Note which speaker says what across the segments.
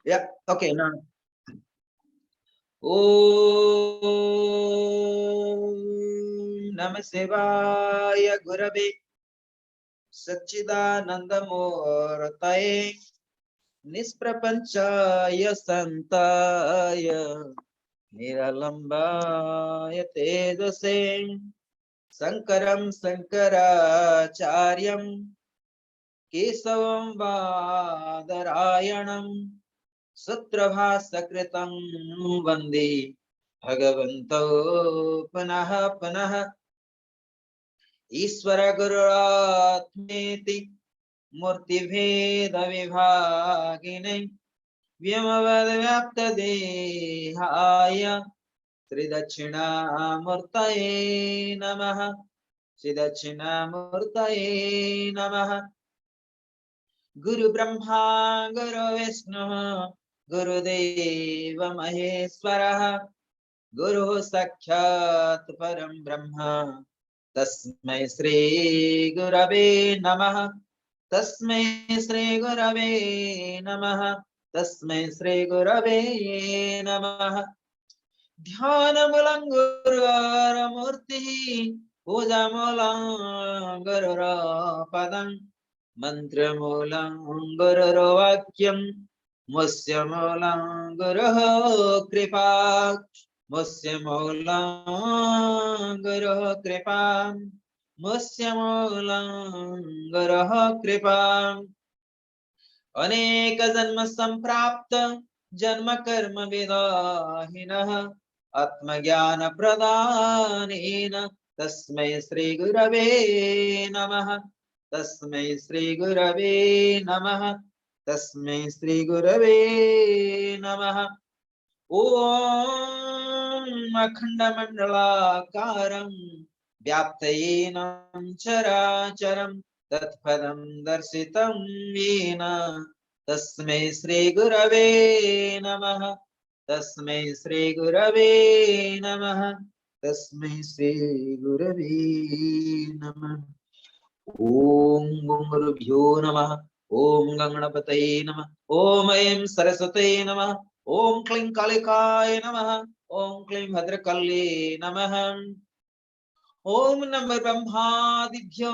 Speaker 1: Yeah. Okay. Now. Om Namah Shivaya Gurave Satchidanandamurtaye Nisprapanchaya Santaya Niralambaya Tejase Sankaram Sankaracharyam Kesavam Vadarayanam Sutrabhasakritam Vande Bhagavanto Panah Panah ईश्वर गुरुरात्मेति मूर्तिभेद विभागिने व्योमवद्व्याप्त देहाय श्रीदक्षिणामूर्तये नमः श्रीदक्षिणामूर्तये नमः गुरु ब्रह्मा गुरु विष्णु गुरुदेव महेश्वरः गुरु साक्षात् परं ब्रह्म तस्मै श्री गुरवे नमः तस्मै श्री गुरवे नमः तस्मै श्री गुरवे नमः ध्यानमूलं गुरुर्मूर्तिः पूजामूलं गुरुर्पदं मन्त्रमूलं गुरुर्वाक्यं मुस्यमूलं गुरुः कृपा मुस्यमूलं गुरुः कृपा मुस्यमूलं गुरुः कृपा अनेक जन्म संप्राप्त जन्म कर्म विदाहिनः आत्मज्ञान प्रदानेन तस्मै श्री गुरवे नमः तस्मै श्री गुरवे नमः तस्मै श्री गुरवे नमः ओम अखंडमंडलाकारं व्याप्तेन चराचरं तत्पदं दर्शितं येन तस्मै श्री गुरवे नमः तस्मै श्री गुरवे नमः तस्मै श्री गुरवे नमः ओम गुरुभ्यो नमः ओम गणपतये नमः ओम ऐं सरस्वत्यै नमः ओम क्लीं कालिकाय नमः ओम क्लीं भद्रकाल्ये नमः ओम नमः ब्रह्मादिभ्यो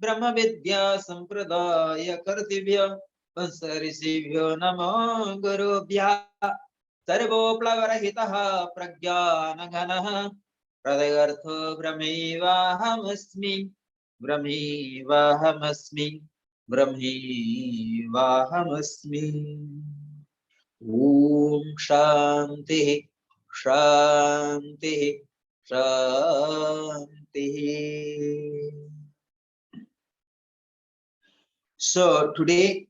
Speaker 1: ब्रह्म विद्या संप्रदाय कर्तृभ्यो वंश ऋषिभ्यो नमो गुरुभ्यः सर्वोप्लवरहितः प्रज्ञानघनः हृदयर्थो ब्रह्मैवाहमस्मि ब्रह्मैवाहमस्मि ब्रह्मैवाहमस्मि ओम शांति शांति शांति. So today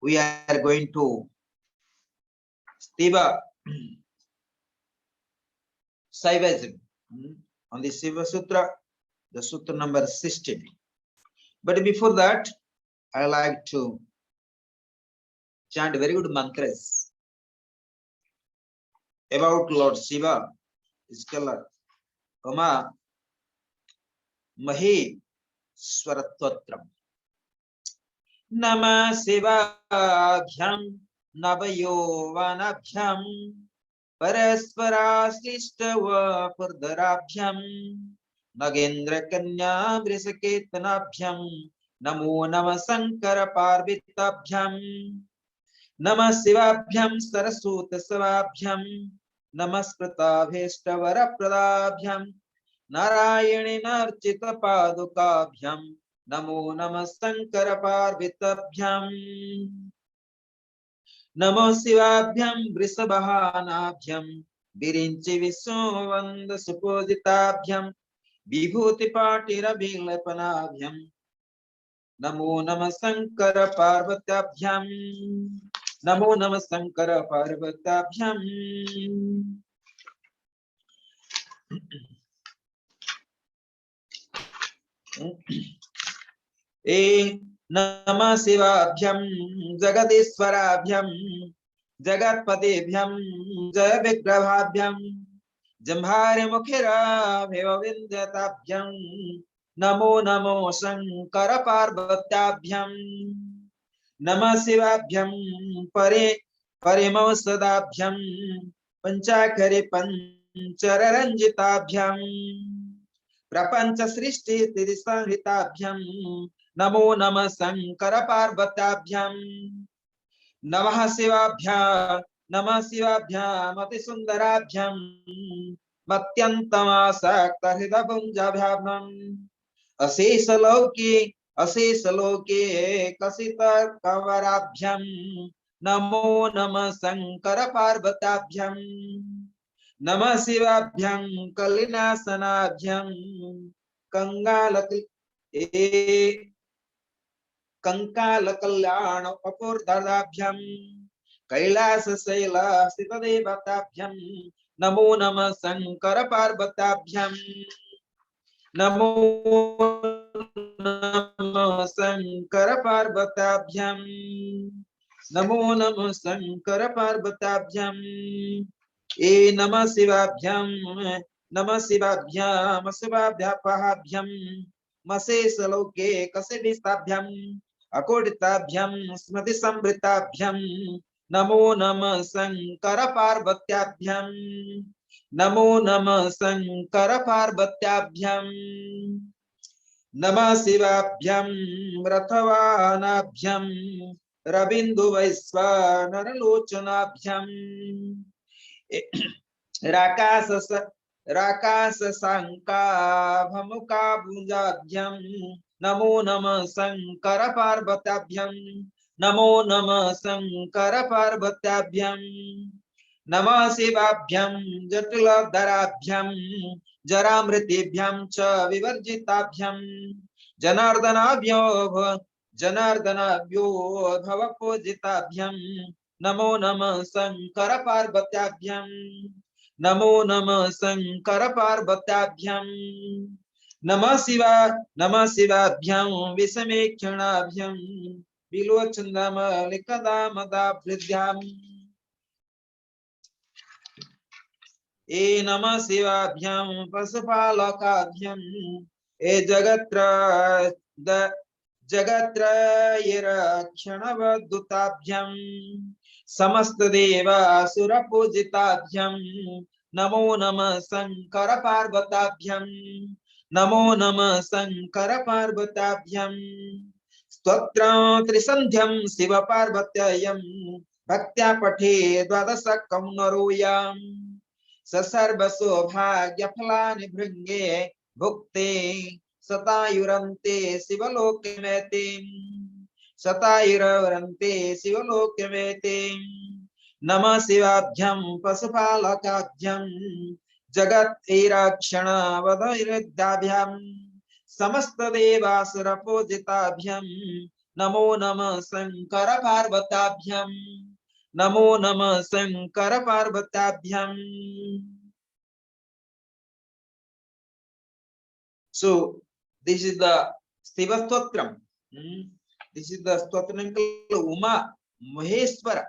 Speaker 1: we are going to Shiva Shaivism on the Shiva Sutra, the Sutra number 16. But before that, I like to chant very good mantras about Lord Shiva. Is called Oma Maheshwaratvatram. Namah Shivabhyam Navayovanabhyam Parasparaslishtavardarabhyam Nagendra Kanya Vrisaketanabhyam Namo Namah Sankara Parvitabhyam Namah Shivabhyam Saraswata Savabhyam Namaskritabhishtavarapradabhyam Narayani Narchita Padukabhyam Namo Namah Sankara Parvitabhyam Namo Shivabhyam Vrisabhanabhyam Virinchi Visovanda Supoditabhyam Vibhuti Patira Vilapanabhyam Namo Namah Sankara Parvatabhyam Namo Namah Sankara Parvatabhyam. नमः शिवाभ्यं जगदीश्वराभ्यं जगत्पतिभ्यं जय विग्रहाभ्यं जम्भारिमुखिराभिवविन्द्यताभ्यं नमो नमो शंकर पार्वत्याभ्यं नमः शिवाभ्यं परे परिमौसदाभ्यं पंचाकरे पंचररंजिताभ्यं प्रपंच सृष्टि संहिताभ्यं नमो नमः शंकर पार्वत्याभ्यं नमः शिवाभ्याम अति सुंदराभ्यं मत्यंतमासक्त हृदय पुंजाभ्याम अशेष लोके कसित कंवराभ्यं नमो नमः शंकर पार्वत्याभ्यं नमः शिवाभ्यं कलिनाशनाभ्यं कंकाल कल्याण अपूर्धाभ्यं कैलास शैलासित देवताभ्यं नमो नमः शंकर पार्वत्याभ्यं नमो नमः शंकर पार्वत्याभ्यं नमो नमः शंकर पार्वत्याभ्यं ए नमः शिवाभ्याम मशेष लोके कसिदिस्ताभ्यं अकोटिताभ्यं स्मृति संवृताभ्यं नमो नमः शंकर पार्वत्याभ्यं नमो नमः शंकर पार्वत्याभ्यं नमः शिवाभ्यं रथवानाभ्यं रविंदु वैश्वानरलोचनाभ्यं राकाश सांकाभमुकाभुजाभ्यं नमो नमः शंकर पार्वत्याभ्यं नमो नमः शंकर पार्वत्याभ्यं नमः शिवाभ्यं जटिलधराभ्यं जरामृतिभ्यं च विवर्जिताभ्यं जनार्दनाभ्यो भवपूजिताभ्यं नमो नमः शंकर पार्वत्याभ्यं नमो नमः शंकर पार्वत्याभ्यं नमः शिवाभ्यं विषमेक्षणाभ्यं विलोचनमलिकदामदाभृद्याम् ए नमः शिवाभ्यं पशुपालकाभ्यं ए जगत्रयरक्षणवदूताभ्यं समस्त देवासुर पूजिताभ्यं नमो नमः शंकर पार्वत्याभ्यं नमो नमः शंकर पार्वत्याभ्यं स्तोत्रं त्रिसन्ध्यं शिव पार्वत्ययं भक्त्या पठे द्वादशकं नरोयाम् सर्व सौभाग्य फलानि भृंगे भुक्ते शतायुरन्ते शिवलोके मेते शतायुरन्ते शिवलोके मेते नमः शिवाभ्यं पशुपालकाभ्यं जगत्त्रयरक्षणवदविरुद्धाभ्यं समस्त देवासुर पूजिताभ्यं नमो नमः शंकर पार्वत्याभ्यं नमो नमः Shankar पार्वत्याभ्यं so this is the Shiva Stotram. This is the Stotram Uma Maheshwara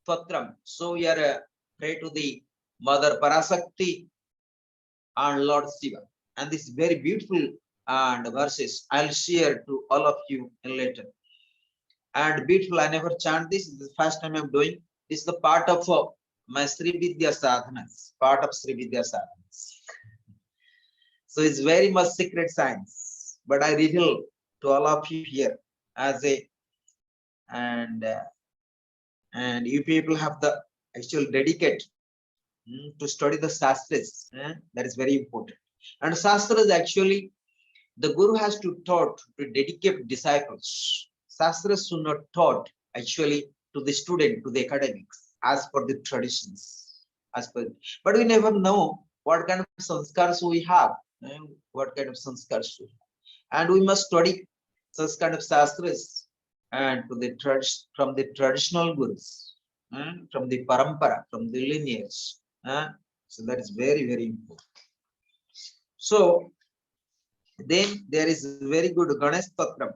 Speaker 1: Stotram. So we are pray to the Mother Parasakti and Lord Shiva, and this is very beautiful and verses I'll share to all of you later. And beautiful, I never chant this. This is the first time I'm doing. This is the part of my Sri Vidya sadhanas, part of Sri Vidya sadhanas. So it's very much secret science, but I reveal to all of you here as a, and you people have the actual dedicate to study the Shastras. That is very important. And Shastras actually, the Guru has to taught to dedicate disciples. Shastras should not taught actually to the student, to the academics, as per the traditions. But we never know what kind of sanskars we have, what kind of sanskars we have. And we must study such kind of Shastras and to the from the traditional Gurus, from the parampara, from the lineage. So that is very, very important. So then there is very good Ganesh Statram.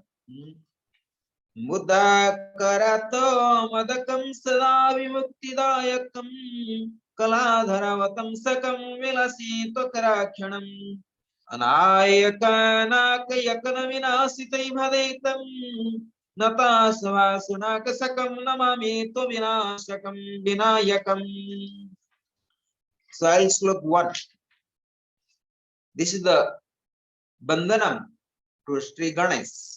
Speaker 1: मुदाकरतो मदकं सदा विमुक्तिदायकं कलाधरवतं सकं विलसितकराक्षणम् अनायकनाकयकन विनाशितै भदेतं नता सवासुनाकसकं नमामि तो विनाशकं विनायकं. So I'll slok 1. This is the Bandanam to Sri Ganesh.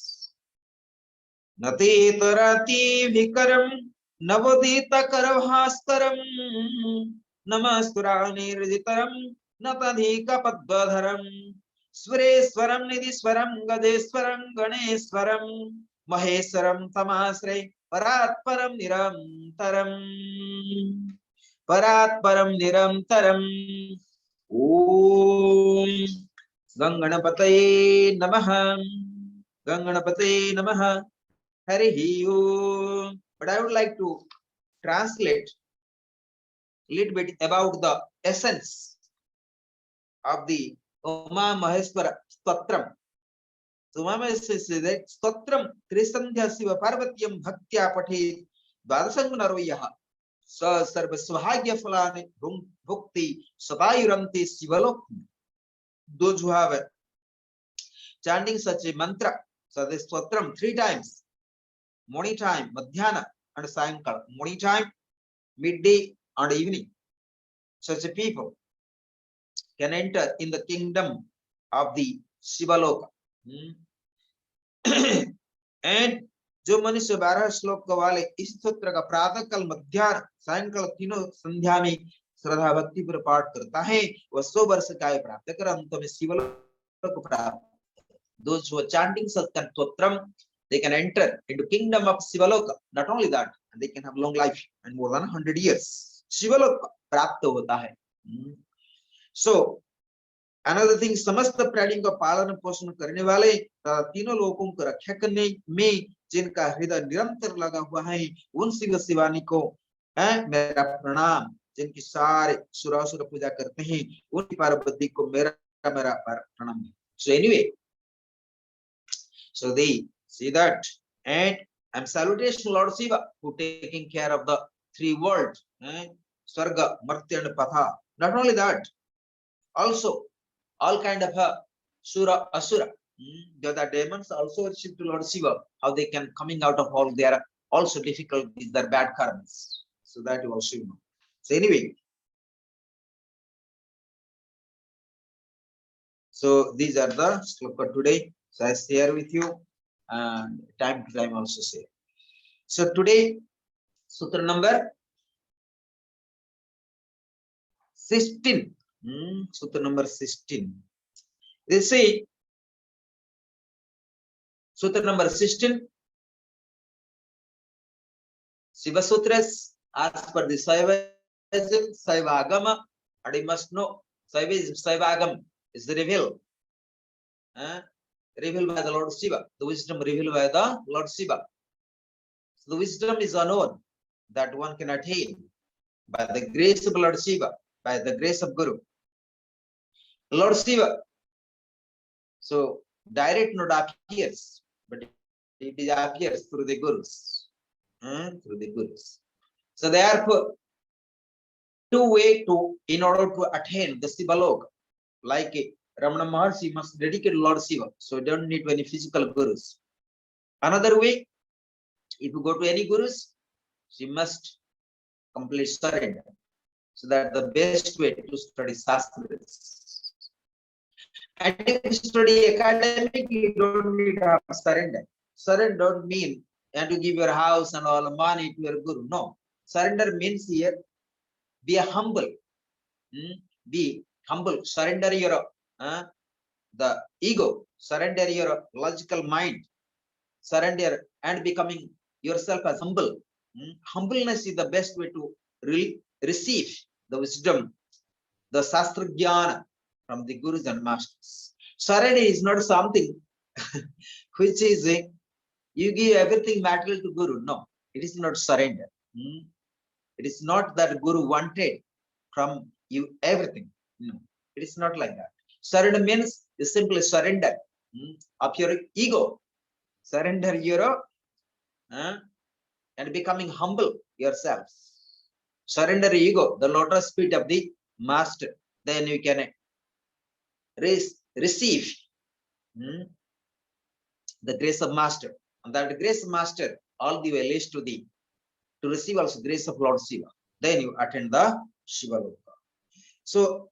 Speaker 1: नतीतराति विकरं नवोदित करभास्करं नमस्तुरानिर्जितरं नतधिकपद्मधरं स्वरेश्वरं निधिस्वरं गजेश्वरं गणेश्वरं महेश्वरं तमाश्रय परात्परं निरन्तरं परात्परं निरन्तरं. ओम गंगणपतये नमः. गंगणपतये नमः. Harihi Om. But I would like to translate a little bit about the essence of the Uma Maheshwara Stotram. So Uma Maheshwara says that Stotram Trisandhya Siva Parvatyam Bhaktya Pathe Dvadasangunaroyaha Sa Sarva Svahagya Falani Bhukti Sadayuramte Sivalok. Those who have chanting such a mantra, so this Stotram 3 times. Morning time, Madhyana and Sayankala. Morning time, midday and evening. Such a people can enter in the kingdom of the Shivaloka. And जो मनुष्य 12 श्लोक वाले इस स्तोत्र का प्रातः काल मध्याह्न सायंकाल तीनों संध्या में श्रद्धा भक्ति पर पाठ करता है वह 100 वर्ष का आयु प्राप्त कर अंत में शिवलोक को प्राप्त. Those who are chanting such stotram, they can enter into kingdom of Shivaloka. Not only that, they can have long life and more than 100 years. Shivaloka प्राप्त होता है. So another thing, समस्त प्राणियों का पालन पोषण करने वाले तीनों लोगों को रक्षा करने में जिनका हृदय निरंतर लगा हुआ है उन शिव शिवानी को मेरा प्रणाम. जिनकी सारे सुरासुर पूजा करते हैं उन पार्वती को मेरा प्रणाम. So anyway, so they see that, and I'm salutation Lord Shiva who taking care of the 3 worlds, Swarga, Martya and Patha. Not only that, also all kind of Sura, Asura, the other demons also worship to Lord Shiva. How they can coming out of all their also difficulties, their bad karmas. So that you also know. So anyway, so these are the sloka today. So I share with you. And time to time also say. So today, sutra number 16. Sutra number 16. They say, sutra number 16. Shiva Sutras, as per the Shaivism, Shaivagama, and you must know, Shaivism, Shaivagam is revealed. Revealed by the Lord Shiva, the wisdom revealed by the Lord Shiva. So the wisdom is unknown that one can attain by the grace of Lord Shiva, by the grace of Guru. Lord Shiva, so direct not appears, but it appears through the Gurus. Through the Gurus. So therefore, 2 ways in order to attain the Shivaloka, like Ramana Maharshi must dedicate Lord Shiva, so you don't need any physical gurus. Another way, if you go to any gurus, she must complete surrender. So that's the best way to study Shastras. And if you study academic, you don't need to have surrender. Surrender don't mean and to give your house and all the money to your guru. No. Surrender means here, be humble. Be humble. Surrender your the ego, surrender your logical mind, surrender and becoming yourself as humble. Humbleness is the best way to receive the wisdom, the Shastra Jnana from the Gurus and Masters. Surrender is not something which is you give everything material to Guru. No, it is not surrender. It is not that Guru wanted from you everything. No, it is not like that. Surrender means you simply surrender of your ego, surrender your and becoming humble yourself. Surrender ego, the lotus feet of the master. Then you can receive the grace of master. and that grace master all the way leads to the to receive also grace of Lord Shiva. Then you attend the Shiva Loka. So,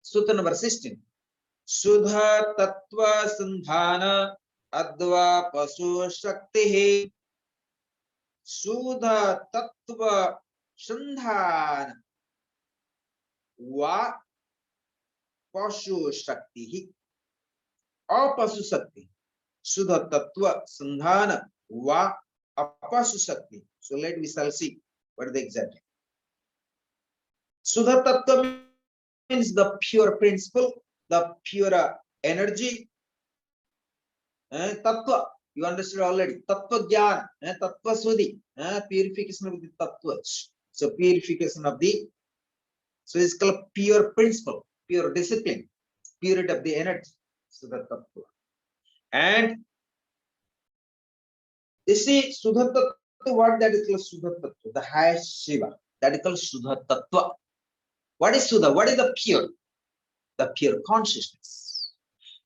Speaker 1: Sutta number 16. Sudha Tattva Sandhana Adva Pasu Shakti. Sudha Tattva Sandhana Va Pasu Shakti. Apasu Shakti. Sudha Tattva Sandhana Va Apasu Shakti. So let we shall see what is the exact. Sudha Tattva means the pure principle, the pure energy. Tattva, you understood already. Tattva Gyan, Tattva Sudhi, purification of the Tattvas. So purification of the, so it's called pure principle, pure discipline, purity of the energy. So the Tattva. And you see, Sudha Tattva, what that is called Sudha Tattva, the highest Shiva, that is called Sudha Tattva. What is Sudha? What is the pure? The pure consciousness,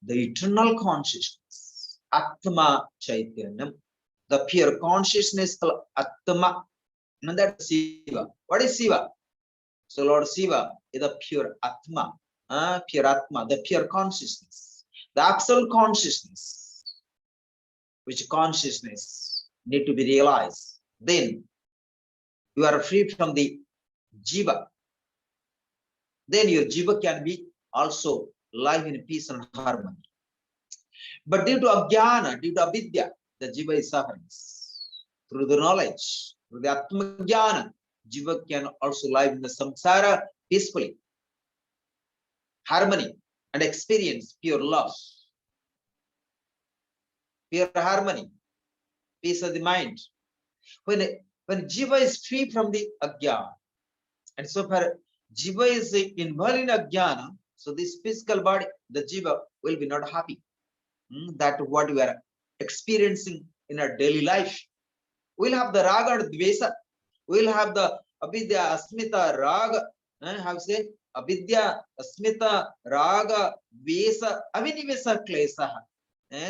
Speaker 1: the eternal consciousness, Atma Chaitanyam, the pure consciousness called Atma, and that's Shiva. What is Shiva? So Lord Shiva is the pure Atma, pure Atma, the pure consciousness, the absolute consciousness, which consciousness need to be realized. Then you are free from the Jiva. Then your Jiva can be also live in peace and harmony. But due to Ajnana, due to Avidya, the Jiva is suffering. Through the knowledge, through the Atma Jnana, Jiva can also live in the samsara peacefully, harmony, and experience pure love, pure harmony, peace of the mind. When Jiva is free from the Ajnana, and so far Jiva is involved in Ajnana, so this physical body, the Jiva will be not happy. That what we are experiencing in our daily life. We'll have the Raga and Dvesa. We'll have the Avidya, Asmita, Raga. How to say? Avidya, Asmita, Raga, Dvesa, Avinivesa, Klesa.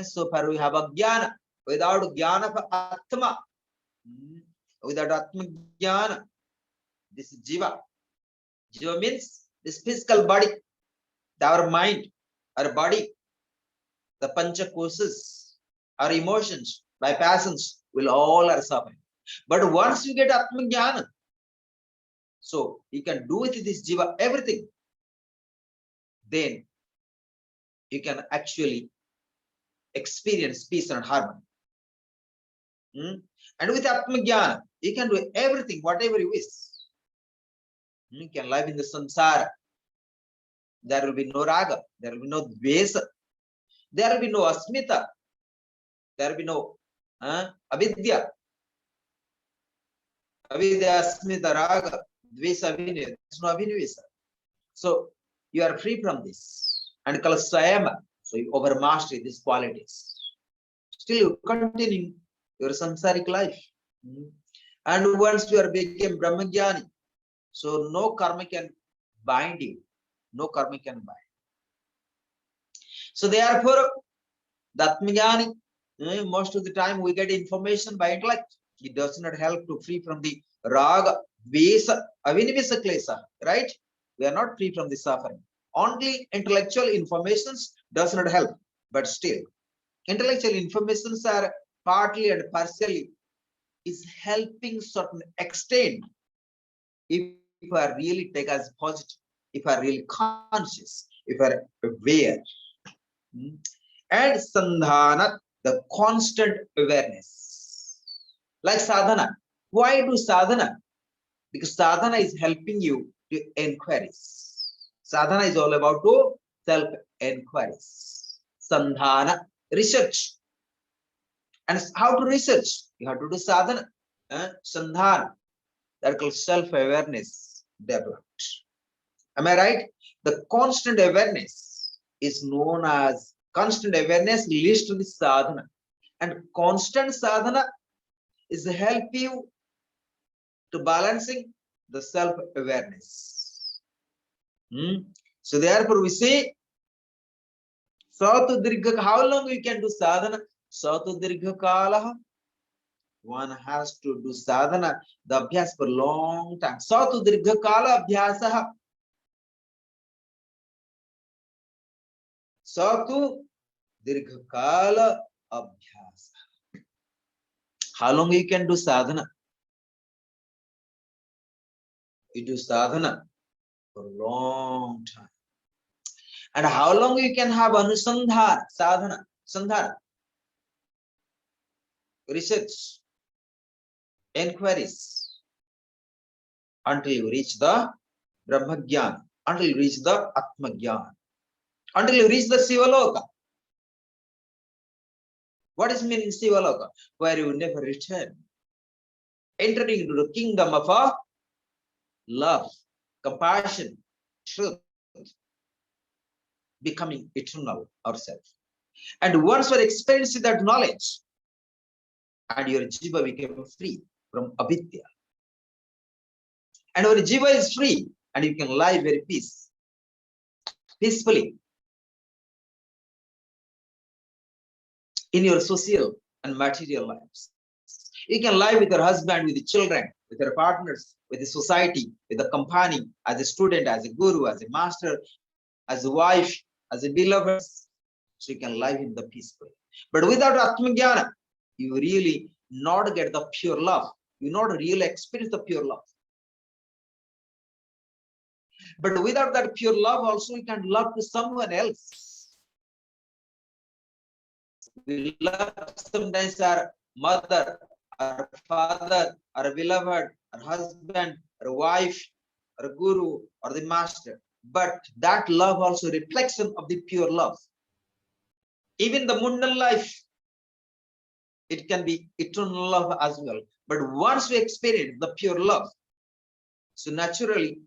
Speaker 1: So far we have Ajnana. Without Jnana of Atma, without Atma Jnana, this is Jiva. Jiva means this physical body, our mind, our body, the pancha courses, our emotions, by passions, will all are suffering. But once you get Atma Jnana, so you can do with this Jiva everything, then you can actually experience peace and harmony. And with Atma Jnana, you can do everything, whatever you wish. You can live in the samsara. There will be no raga, there will be no dvesa, there will be no asmita, there will be no avidya, asmita, raga, dvesa, avinaya. There's no avinivesa. So you are free from this. And called sayama. So you overmaster these qualities. Still you continue your samsaric life. And once you are became Brahmajnani, so no karma can bind you. No karma can bind. So therefore, the Atmajnani, most of the time we get information by intellect. It does not help to free from the raga, vesa, avinivisa klesa, right? We are not free from the suffering. Only intellectual informations does not help, but still, intellectual informations are partly and partially is helping certain extent if I really take as positive, if I really conscious, if I aware. And sandhana, the constant awareness. Like sadhana. Why do sadhana? Because sadhana is helping you to inquiries. Sadhana is all about self-inquiries. Sandhana, research. And how to research? You have to do sadhana. Sandhana, that called self-awareness developed. Am I right? The constant awareness is known as constant awareness leads to the sadhana. And constant sadhana is help you to balancing the self-awareness. So therefore we say Satu dirgha, how long we can do sadhana? Satu dirgha kala. One has to do sadhana, the abhyas for long time. Satu dirgha kala abhyasa. Satu dirgha kala abhyasa. How long you can do sadhana? You do sadhana for a long time. And how long you can have anusandhana, sadhana, sandhana, research, inquiries, until you reach the Brahmagyan, until you reach the Atmagyan, until you reach the Sivaloka. What is meaning Sivaloka? Where you never return. Entering into the kingdom of love, compassion, truth, becoming eternal ourselves. And once we're experiencing that knowledge, and your jiva became free from avidya. And when jiva is free, and you can live very peacefully in your social and material lives. You can live with your husband, with the children, with your partners, with the society, with the company, as a student, as a guru, as a master, as a wife, as a beloved. So you can live in the peaceful. But without Atmajnana, you really not get the pure love. You not really experience the pure love. But without that pure love, also you can love to someone else. We love sometimes our mother, our father, our beloved, our husband, our wife, our guru, or the master. But that love also reflection of the pure love. Even the mundane life, it can be eternal love as well. But once we experience the pure love, so naturally,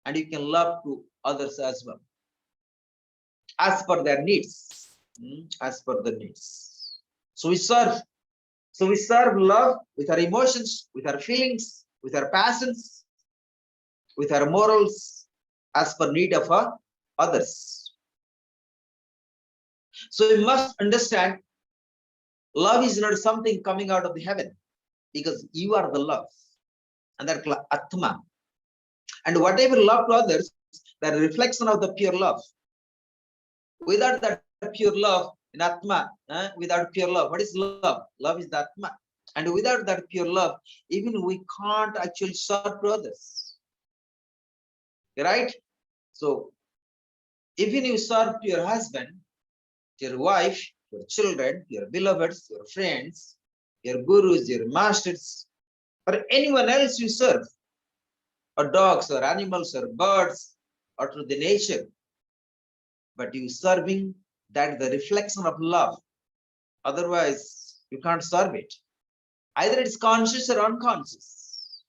Speaker 1: and you can love to others as well, as per their needs, as per the needs. So we serve love with our emotions, with our feelings, with our passions, with our morals, as per need of others. So we must understand, love is not something coming out of the heaven, because you are the love, and that Atma. And whatever love to others, that reflection of the pure love. Without that pure love in Atma, without pure love, what is love? Love is the Atma. And without that pure love, even we can't actually serve to others. Right? So, even you serve to your husband, to your wife, your children, your beloveds, your friends, your gurus, your masters, or anyone else you serve, or dogs, or animals, or birds, or to the nature, but you serving that the reflection of love. Otherwise, you can't serve it. Either it's conscious or unconscious.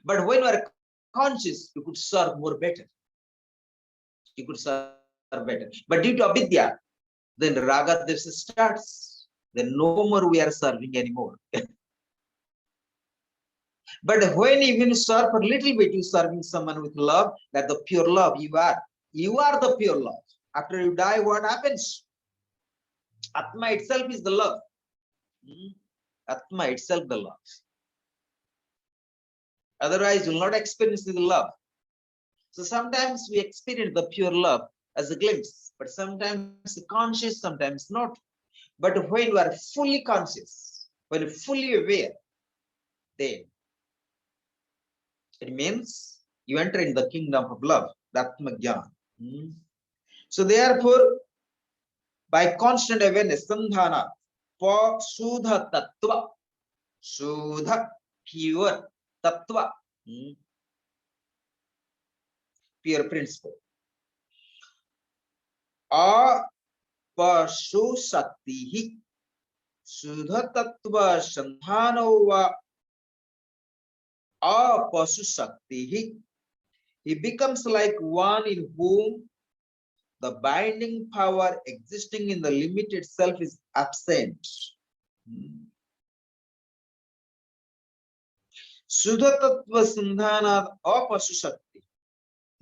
Speaker 1: But when you are conscious, you could serve more better. You could serve better. But due to avidya, then raga devasa starts. Then no more we are serving anymore. But when even serve for a little bit, you serving someone with love, that the pure love you are. You are the pure love. After you die, what happens? Atma itself is the love. Atma itself the love. Otherwise, you will not experience the love. So sometimes we experience the pure love as a glimpse, but sometimes conscious, sometimes not. But when you are fully conscious, when you're fully aware, then it means you enter in the kingdom of love, the Atmajnana. So therefore, by constant awareness, sandhana, for Sudha Tattva, Sudha, pure, Tattva, pure principle. Apashu Shakti, Sudha Tattva, Sandhanova, Apashu Shakti, he becomes like one in whom the binding power existing in the limit itself is absent. Sudha Tattva Sandhana Apashu Shakti.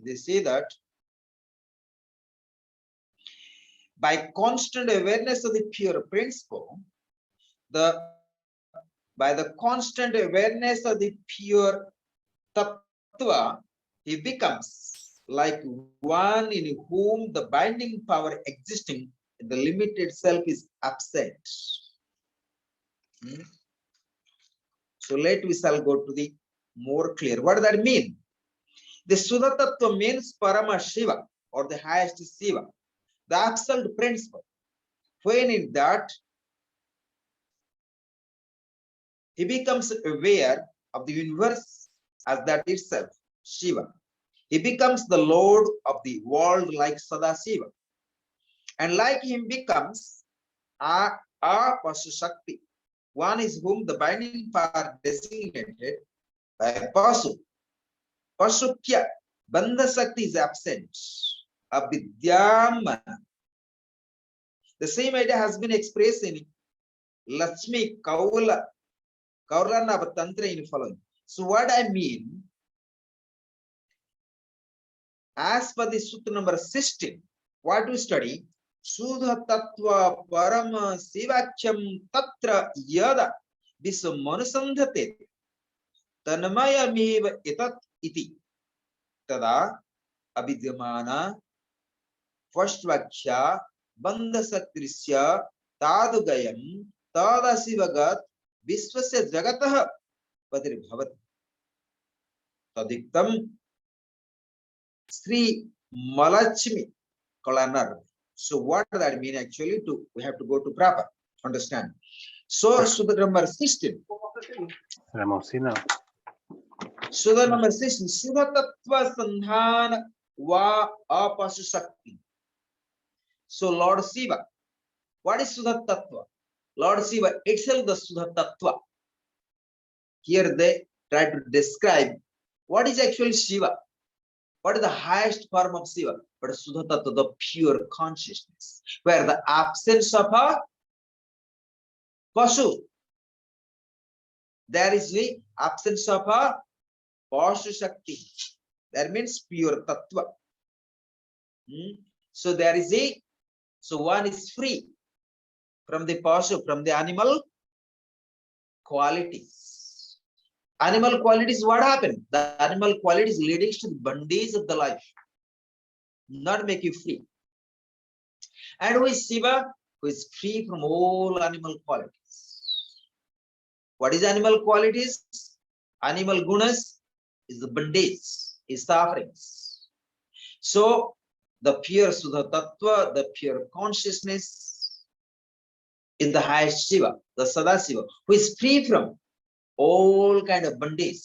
Speaker 1: They say that by constant awareness of the pure principle, by the constant awareness of the pure tattva, he becomes like one in whom the binding power existing in the limit itself is absent. So let we shall go to the more clear. What does that mean? The Shuddha Tattva means Parama Shiva, or the highest Shiva, the absolute principle. When in that, he becomes aware of the universe as that itself, Shiva. He becomes the Lord of the world like Sadashiva. And like him becomes Pasu Shakti, one is whom the binding power designated by Pasu. Pasukya, Bandha Shakti is absent. Avidyamana. The same idea has been expressed in Lakshmi Kaulanava Tantra in following. So what I mean, as per the Sutra number 16, what we study, Shuddha Tattva Parama Sivakhyam Tatra Yada Vismanusandhate Tanmayamiva Etat Iti Tada Avidyamana Vastvakya Bandhasakrisya Tadugayam Tadasivagat Viswasya Jagatah Padiribhavat Tadiktam Sri Malachmi Kalanar. So what does that mean actually? We have to go to proper understand. So Sudha number 16. Sudha number 16. Sudha Tattva Sandhana Va Apasu Shakti. So Lord Shiva. What is Sudha Tattva? Lord Shiva itself the Sudha Tattva. Here they try to describe what is actually Shiva. What is the highest form of Shiva? But Shuddha Tattva, the pure consciousness, where the absence of a Pasu, there is the absence of a Pasu Shakti. That means pure Tattva. So there is so one is free from the Pasu, from the animal qualities. Animal qualities, what happened? The animal qualities leading to the bondage of the life, not make you free. And who is Shiva? Who is free from all animal qualities. What is animal qualities? Animal gunas is the bondage, is sufferings. So the pure Shuddha Tattva, the pure consciousness is the highest Shiva, the Sadashiva, who is free from all kind of bondage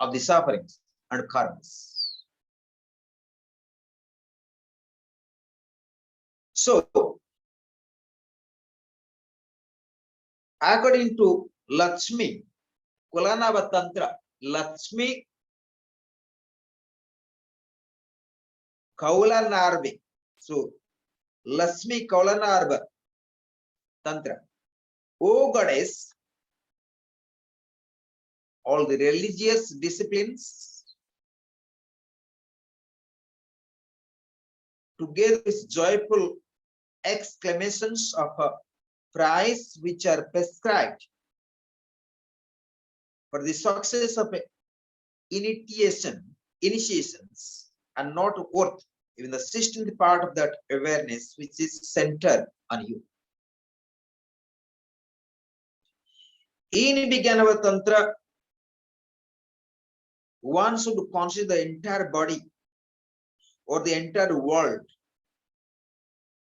Speaker 1: of the sufferings and karmas. So, according to Lakshmi Kulanava Tantra, Lakshmi Kaulanarve. So, Lakshmi Kaulanarva Tantra. O goddess, all the religious disciplines together with joyful exclamations of a price which are prescribed for the success of initiations and not worth even the 16th part of that awareness which is centered on you. In Vijnana Tantra, one should consider the entire body or the entire world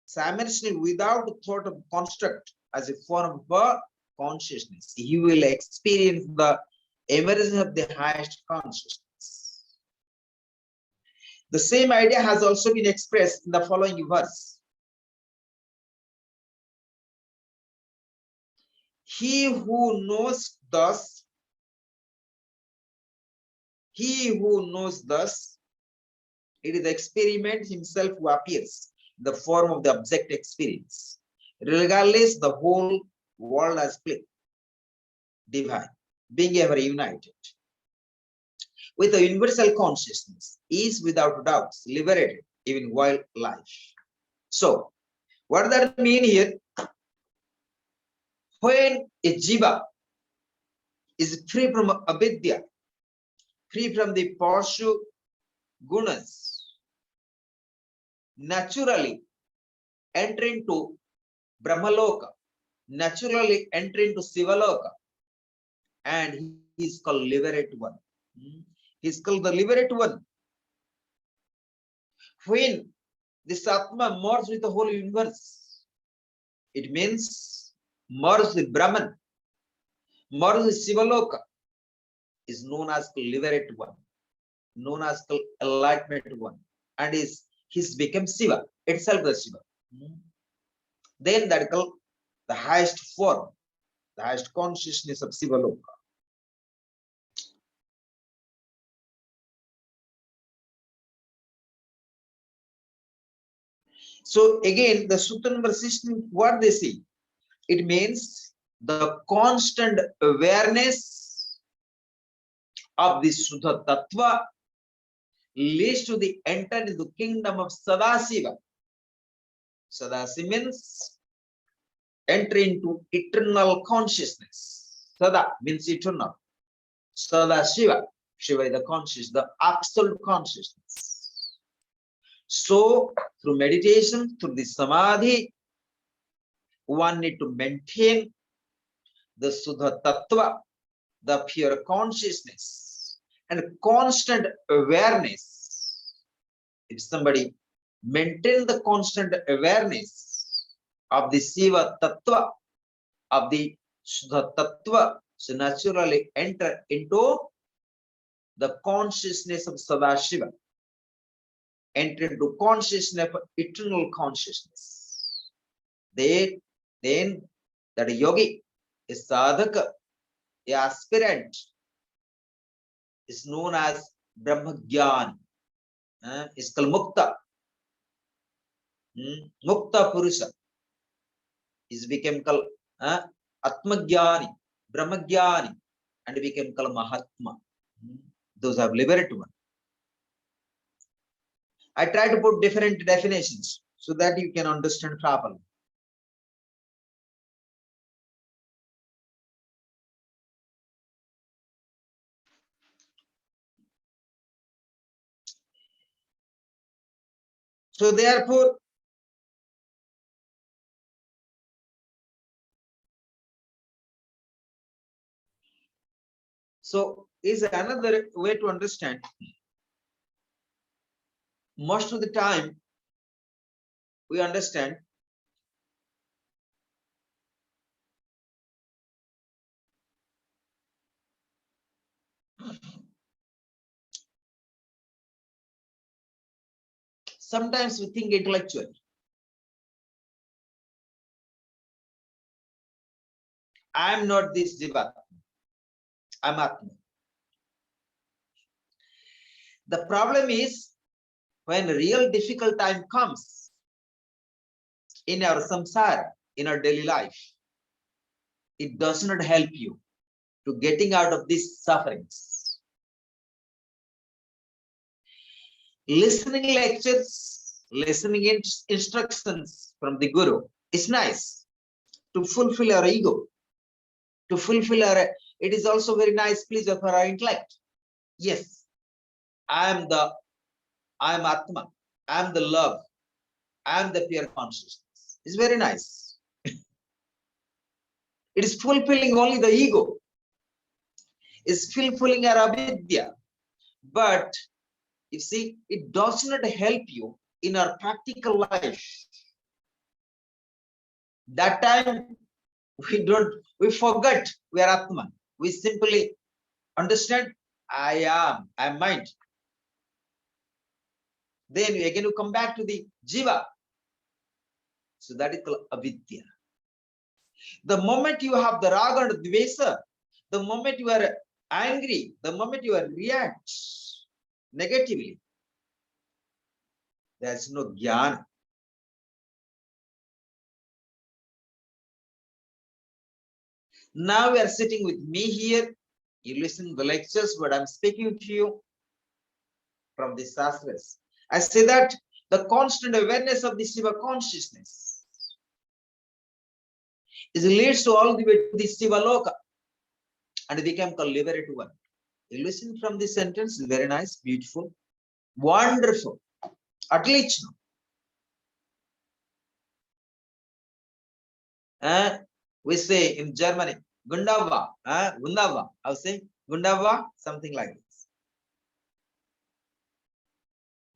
Speaker 1: simultaneously without thought of construct as a form of consciousness. He will experience the emergence of the highest consciousness. The same idea has also been expressed in the following verse. He who knows thus, it is the experiment himself who appears in the form of the object experience. Regardless, the whole world has split, divine, being ever united with the universal consciousness, is without doubts liberated even while life. So, what does that mean here? When a jiva is free from avidya, free from the parshu gunas, naturally enter into Brahmaloka, naturally enter into Sivaloka, and he is called liberate one. He is called the liberate one. When this Atma merges with the whole universe, it means merge with Brahman, merge with Sivaloka, is known as liberate one, known as enlightenment one, and is he's become Shiva, itself the Shiva. Then that is called the highest form, the highest consciousness of Sivaloka. So again, the Sutra number 16, what they see? It means the constant awareness of the Shuddha Tattva leads to the entry into the kingdom of Sadasiva. Sadasiva means entry into eternal consciousness. Sada means eternal. Sadasiva, Shiva is the conscious, the absolute consciousness. So through meditation, through the Samadhi, one need to maintain the Shuddha Tattva, the pure consciousness, and constant awareness. If somebody maintain the constant awareness of the Shiva Tattva, of the Shuddha Tattva, so naturally enter into the consciousness of Sadashiva, enter into consciousness of eternal consciousness. Then that yogi, a sadhaka, a aspirant, is known as Brahmagyan, is called Mukta. Mukta Purusha is became called Atmagyani, Brahmagyani, and became called Mahatma. Those are liberated one. I try to put different definitions so that you can understand properly. So therefore, so is another way to understand. Most of the time, we understand sometimes we think intellectually. I am not this Jiva. I'm Atma. The problem is when real difficult time comes in our samsara, in our daily life, it does not help you to getting out of these sufferings. Listening lectures, listening instructions from the Guru is nice to fulfill our ego, to fulfill our, it is also very nice pleasure for our intellect. Yes, I am Atma, I am the love, I am the pure consciousness. It's very nice. It is fulfilling only the ego. It's fulfilling our avidya. But you see, it does not help you in our practical life. That time we forget we are Atman. We simply understand I am mind. Then again you come back to the jiva. So that is called avidya. The moment you have the raga and dvesa, the moment you are angry, the moment you are react negatively, there is no jnana. Now we are sitting with me here. You listen to the lectures, but I'm speaking to you from the Shastras. I say that The constant awareness of the Shiva consciousness is leads to all the way to the Shiva Loka and become called liberated one. You listen from this sentence, very nice, beautiful, wonderful. Отлично. We say in Germany, Gundava, Gundava. I'll say Gundava, something like this.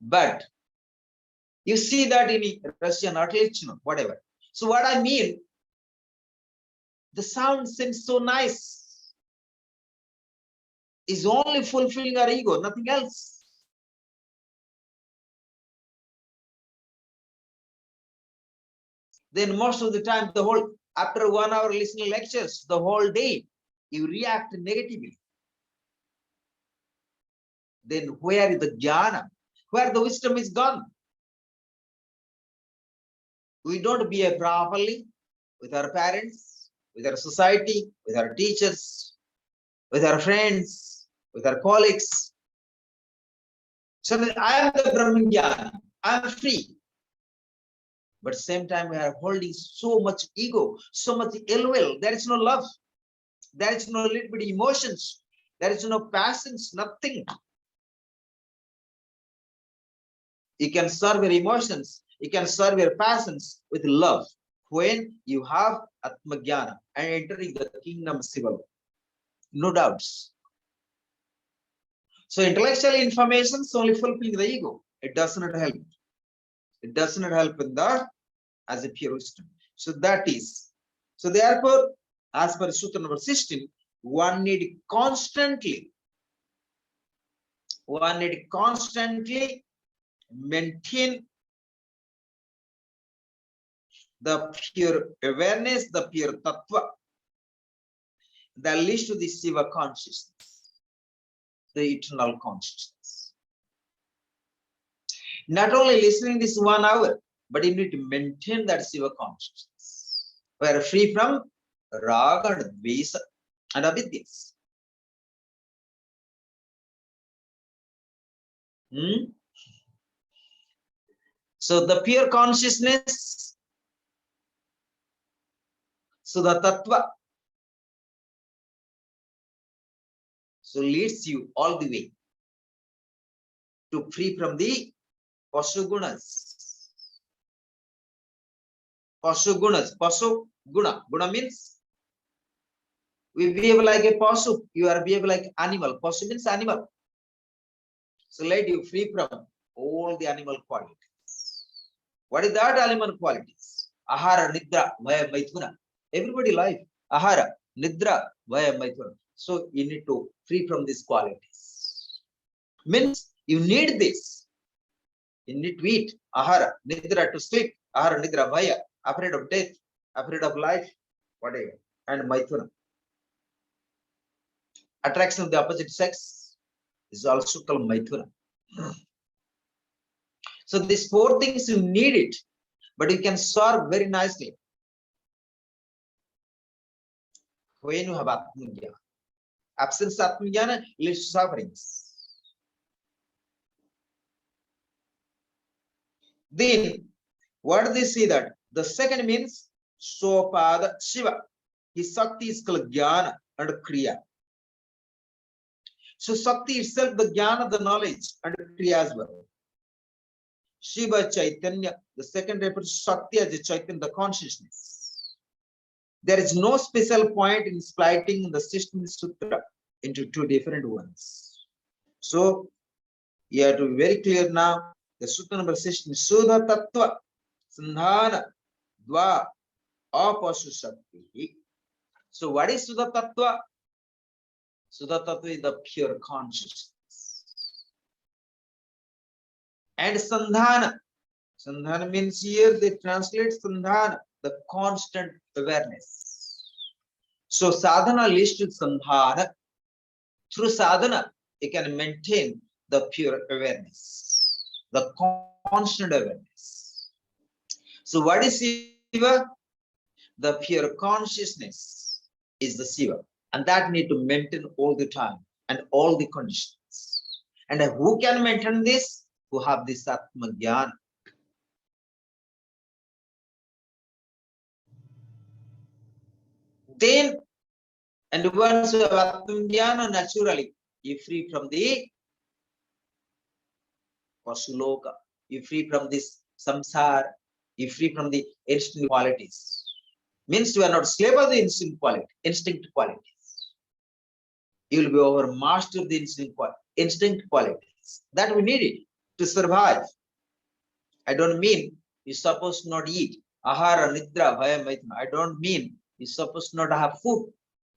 Speaker 1: But you see that in Russian, отлично, whatever. So what I mean, the sound seems so nice. Is only fulfilling our ego, nothing else. Then most of the time, after 1 hour listening lectures, the whole day, you react negatively. Then where is the jnana? Where the wisdom is gone? We don't behave properly with our parents, with our society, with our teachers, with our friends, with our colleagues. So I am the Brahman Jnana, I am free. But same time we are holding so much ego, so much ill will. There is no love. There is no little bit emotions. There is no passions, nothing. You can serve your emotions. You can serve your passions with love. When you have Atma Jnana and entering the kingdom of Shiva. No doubts. So intellectual information is only fulfilling the ego. It does not help. It does not help in the as a pure wisdom. So that is. So therefore, as per Sutra number 16, one need constantly maintain the pure awareness, the pure tattva that leads to the Shiva consciousness, the eternal consciousness. Not only listening this 1 hour, but you need to maintain that Shiva consciousness. We are free from raga and dvesa and avidyas. So the pure consciousness, so the tattva, so leads you all the way to free from the Pashugunas. Pashugunas, Pasu Guna. Guna means we behave like a Pasu, you are behave like animal. Pasu means animal. So let you free from all the animal qualities. What is that animal qualities? Ahara, Nidra, Vaya, Maithuna. Everybody life. Ahara, Nidra, Vaya, Maithuna. So you need to free from these qualities. Means you need this. You need to eat. Ahara, Nidra to sleep. Ahara, Nidra, Vaya. Afraid of death, afraid of life, whatever. And Maithuna. Attraction of the opposite sex is also called Maithuna. So these 4 things you need it, but you can solve very nicely when you have Atma Jnana. Absence of Atma Jnana leads to sufferings. Then, what do they see that? The second means Sopada Shiva. His Sakti is called Jnana and Kriya. So Sakti itself, the Jnana, the knowledge, and Kriya as well. Shiva Chaitanya, the second refers to Sakti as a Chaitanya, the consciousness. There is no special point in splitting the 16th Sutra into 2 different ones. So you have to be very clear now. The Sutra number 16, Sudha Tattva, Sandhana, Dva, Apashu Shakti. So what is Sudha Tattva? Sudha Tattva is the pure consciousness. And Sandhana. Sandhana means here they translate Sandhana, the constant awareness. So sadhana leads to Sandhana. Through sadhana, you can maintain the pure awareness, the constant awareness. So what is Shiva? The pure consciousness is the Shiva. And that need to maintain all the time and all the conditions. And who can maintain this? Who have this Atma Jnana. Then, and once you have Atmajnana, naturally, you free from the Pasuloka, you free from this samsara, you free from the instinct qualities. Means you are not slave of the instinct qualities. You will be over master the instinct qualities. That we need it to survive. I don't mean you're supposed to not eat. Ahara, nidra, bhaya, maithuna. I don't mean you're supposed to not have food.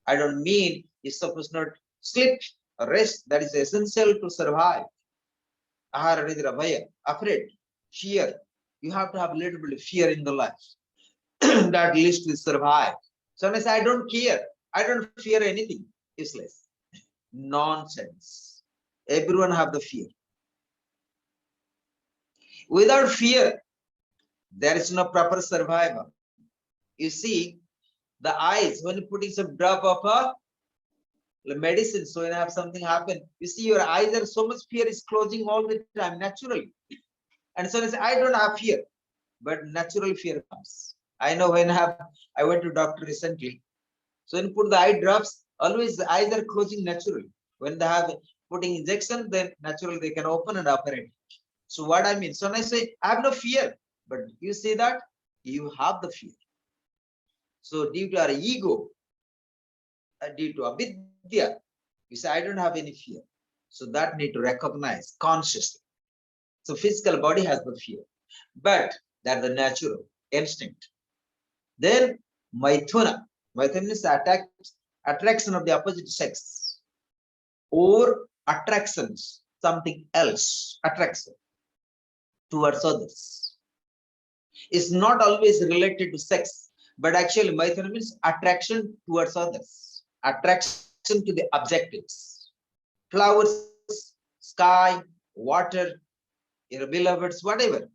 Speaker 1: I don't mean you're supposed to not sleep or rest. That is essential to survive. Ahara, nidra, bhaya, afraid, fear. You have to have a little bit of fear in the life. That leads to survive. So when I say I don't care, I don't fear anything. Useless. Nonsense. Everyone have the fear. Without fear, there is no proper survival. You see, the eyes, when you're putting some drop of a medicine, so when you have something happen, you see your eyes are so much fear is closing all the time, naturally. And so I don't have fear, but natural fear comes. I know when I went to doctor recently. So when you put the eye drops, always the eyes are closing naturally. When they have putting injection, then naturally they can open and operate. So what I mean, so when I say I have no fear, but you see that you have the fear. So due to our ego, due to avidya, you say I don't have any fear. So that need to recognize consciously. So physical body has the fear, but that's the natural instinct. Then Maithuna. Maithuna is attraction of the opposite sex or attractions, something else, attraction towards others. Is not always related to sex, but actually Maithuna means attraction towards others, attraction to the objectives, flowers, sky, water, your beloveds, whatever.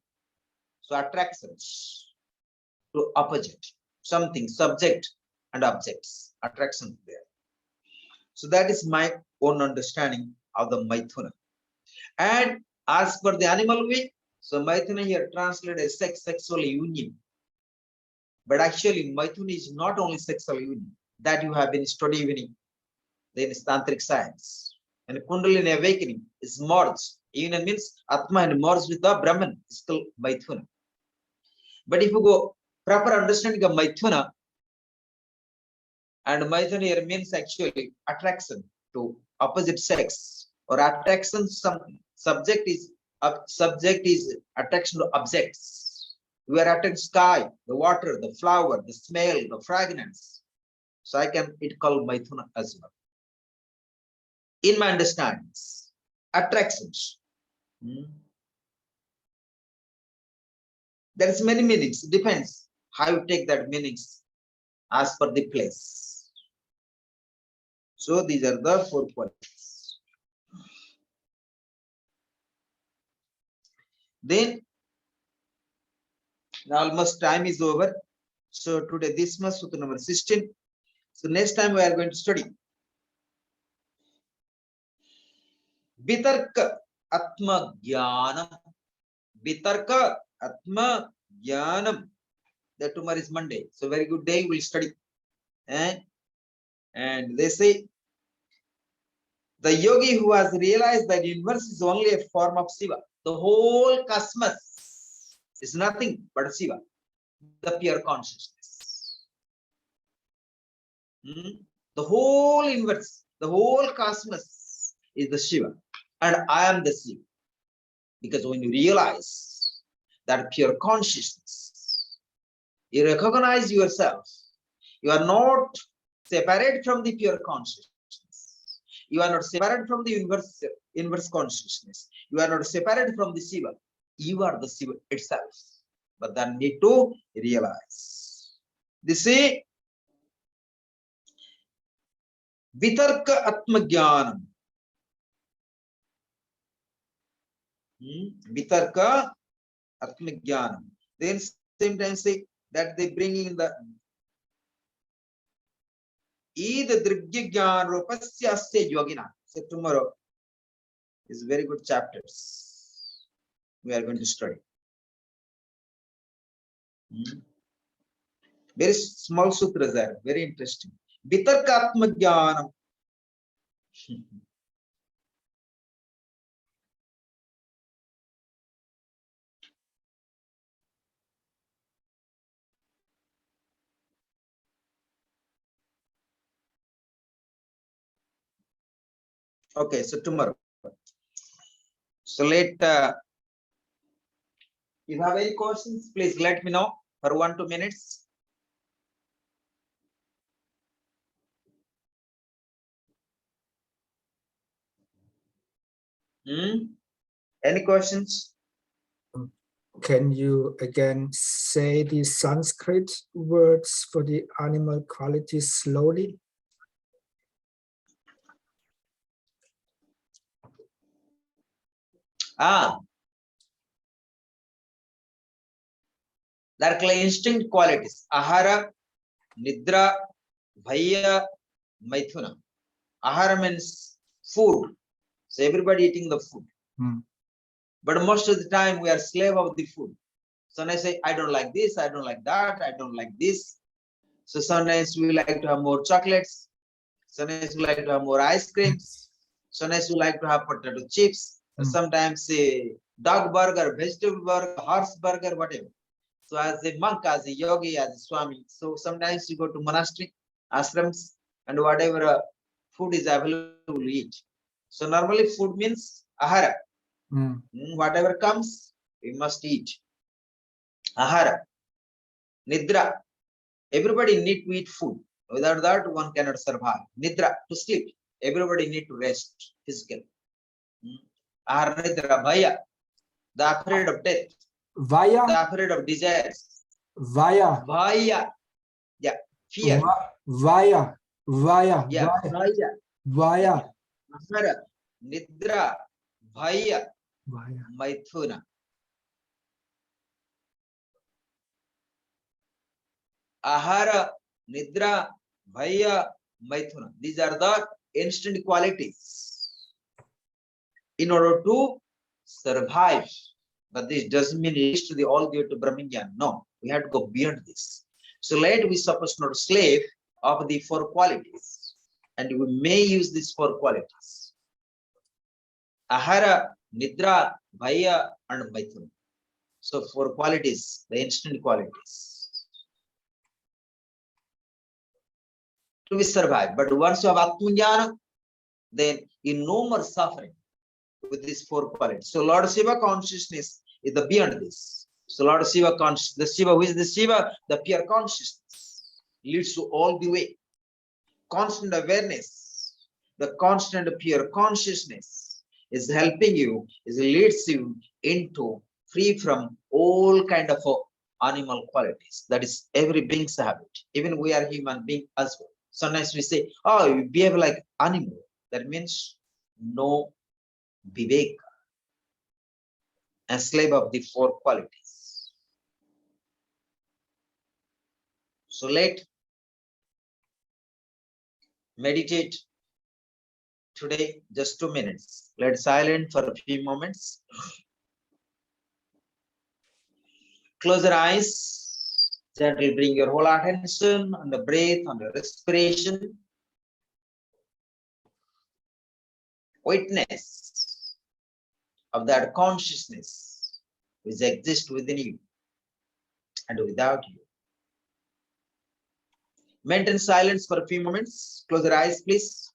Speaker 1: So attractions to opposite, something, subject and objects, attraction there. So that is my own understanding of the Maithuna. And as per the animal way, so Maithuna here translated as sexual union. But actually, Maithuna is not only sexual union that you have been studying in Tantric science. And Kundalini awakening is merged. Union means Atma and merged with the Brahman, is still Maithuna. But if you go proper understanding of Maithuna, and Maithuna here means actually attraction to opposite sex or attraction something. Subject is attraction to objects. We are attracted to sky, the water, the flower, the smell, the fragrance. So I can it called Maithuna as well. In my understandings, attractions. There is many meanings. It depends how you take that meanings as per the place. So these are the 4 qualities. Then almost time is over. So today this much Sutra number 16. So next time we are going to study Vitarka Atma Jnanam. Vitarka Atma Jnanam. That tomorrow is Monday. So very good day we'll study. And they say the yogi who has realized that the universe is only a form of Shiva. The whole cosmos is nothing but Shiva, the pure consciousness. The whole universe, the whole cosmos is the Shiva, and I am the Shiva. Because when you realize that pure consciousness, you recognize yourself. You are not separate from the pure consciousness. You are not separate from the inverse consciousness. You are not separate from the Shiva. You are the Shiva itself. But then need to realize. This is Vitarka Atma Jnanam. Vitarka Atma Jnanam. Then same time say that they bring in the Ida Drigya Jnana Rupasya Asya Yogina. So tomorrow is very good chapters we are going to study. Very small sutras are very interesting. Vitarkatma jnanam. Okay, so tomorrow. So if you have any questions, please let me know for 1-2 minutes. Any questions?
Speaker 2: Can you again say the Sanskrit words for the animal qualities slowly?
Speaker 1: They're like instinct qualities. Ahara, Nidra, Bhaya, Maithuna. Ahara means food. So everybody eating the food. But most of the time we are slave of the food. Sometimes I say, I don't like this, I don't like that, I don't like this. So sometimes we like to have more chocolates. Sometimes we like to have more ice creams. Sometimes we like to have potato chips. Sometimes say dog burger, vegetable burger, horse burger, whatever. So as a monk, as a yogi, as a swami, so sometimes you go to monastery, ashrams, and whatever food is available, you eat. So normally food means ahara. Whatever comes, we must eat. Ahara, nidra. Everybody need to eat food. Without that, one cannot survive. Nidra, to sleep. Everybody need to rest physically. Ahara, nidra, bhaya, the afraid of death.
Speaker 2: Vaya.
Speaker 1: The afraid of desires.
Speaker 2: Vaya.
Speaker 1: Vaya. Yeah. Fear.
Speaker 2: Vaya. Vaya.
Speaker 1: Yeah. Vaya.
Speaker 2: Vaya.
Speaker 1: Ahara, nidra, bhaya,
Speaker 2: Vaya.
Speaker 1: maithuna. Ahara, nidra, bhaya, maithuna. These are the instant qualities in order to survive. But this doesn't mean reach to the all the way to Brahmagyan. No, we have to go beyond this. So let we suppose not slave of the 4 qualities, and we may use these 4 qualities: ahara, nidra, bhaya, and maithuna. So 4 qualities, the instant qualities, to be survived. But once you have Atmajnana, then you no more suffering with these 4 qualities. So Lord Shiva consciousness is the beyond this. So Lord Shiva conscious, the Shiva, who is the Shiva? The pure consciousness leads to all the way. Constant awareness, the constant pure consciousness is helping you, is leads you into free from all kind of animal qualities. That is every being's habit. Even we are human being as well. Sometimes we say, oh, you behave like animal. That means no vivek, a slave of the 4 qualities. So let meditate today just 2 minutes. Let's silent for a few moments. Close your eyes. Gently bring your whole attention on the breath, on the respiration. Witness of that consciousness which exists within you and without you. Maintain silence for a few moments. Close your eyes, please.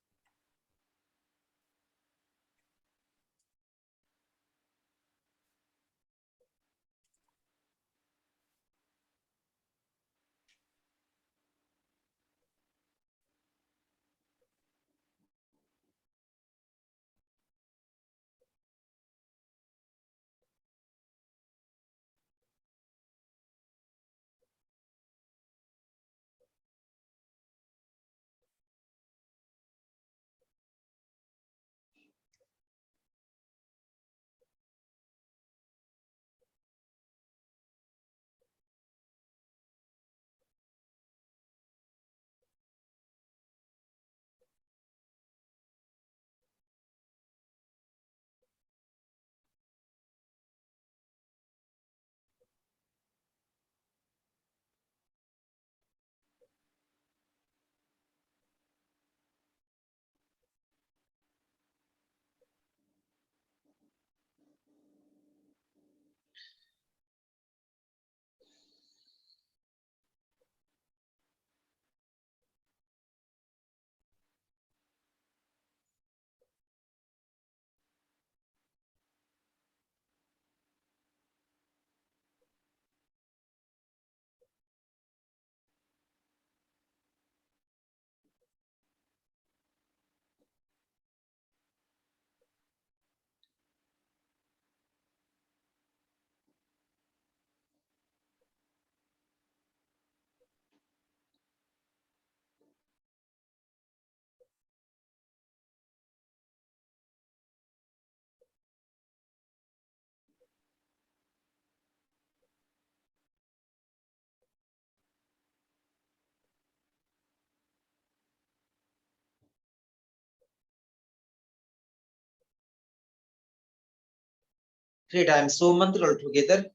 Speaker 1: 3 times. So mantra all together.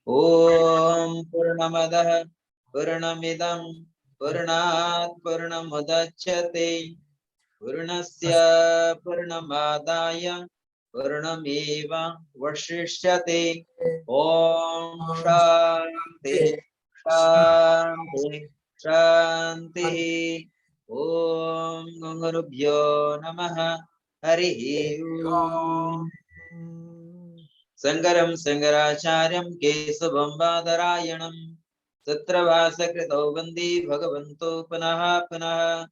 Speaker 1: Om Purnamadah Purnamidam Purnat Purnamudachyate Purnasya Purnamadaya Purnameva Vashishyate. Om Shanti Shanti Shanti. Om Gurubhyo Namaha Harihi Om. Sangaram Sangaracharyam Kesavam Badarayanam Satravasakrito Vande Bhagavanto Panaha Panaha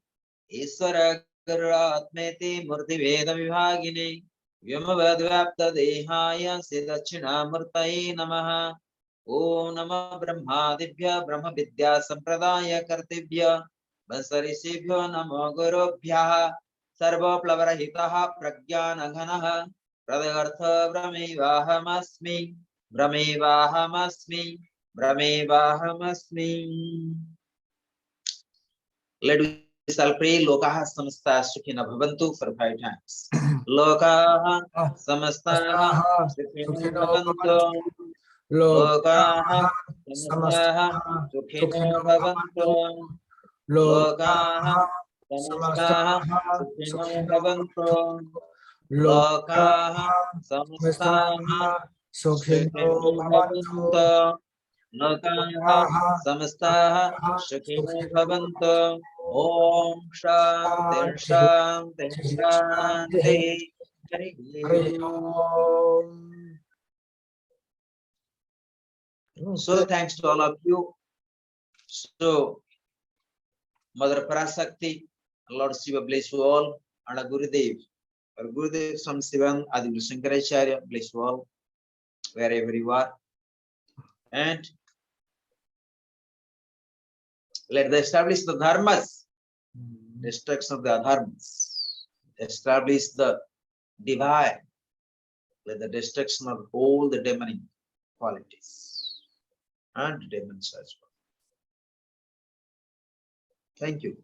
Speaker 1: Iswara Garudatmeti Murti Veda Vibhagine Vyamavadvyapta Dehaya Siddhachina Murtaye Namaha. Om Namah Brahmadibhya Brahma Vidya Sampradaya Kartibhya Vasarishibhyo Namo Gurubhyaha Sarva Plavarahitaha Pragyanaghanaha Pradartha Brahmevahamasmi Brahmevahamasmi Brahmevahamasmi. Let us shall pray Lokaha Samasta Sukhina Bhavantu for 5 times. Lokaha Samasta Sukhina Bhavantu. Lokaha Samasta Sukhina Bhavantu. Lokaha Samasta Sukhina Bhavantu. Lokaha Samasta Sukhina Bhavantu. Lokaha Samasta Sukhina Bhavantu. Om Shanti Shanti Shanti. Hari Om. So thanks to all of you. So Mother Parasakti, Lord Shiva bless you all, and Gurudev, or Gurudev Swami Sivan, Adi Shankaracharya bless you all, wherever you are. And let us establish the dharmas, destruction of the adharmas, establish the divine, let the destruction of all the demonic qualities and demons as well. Thank you.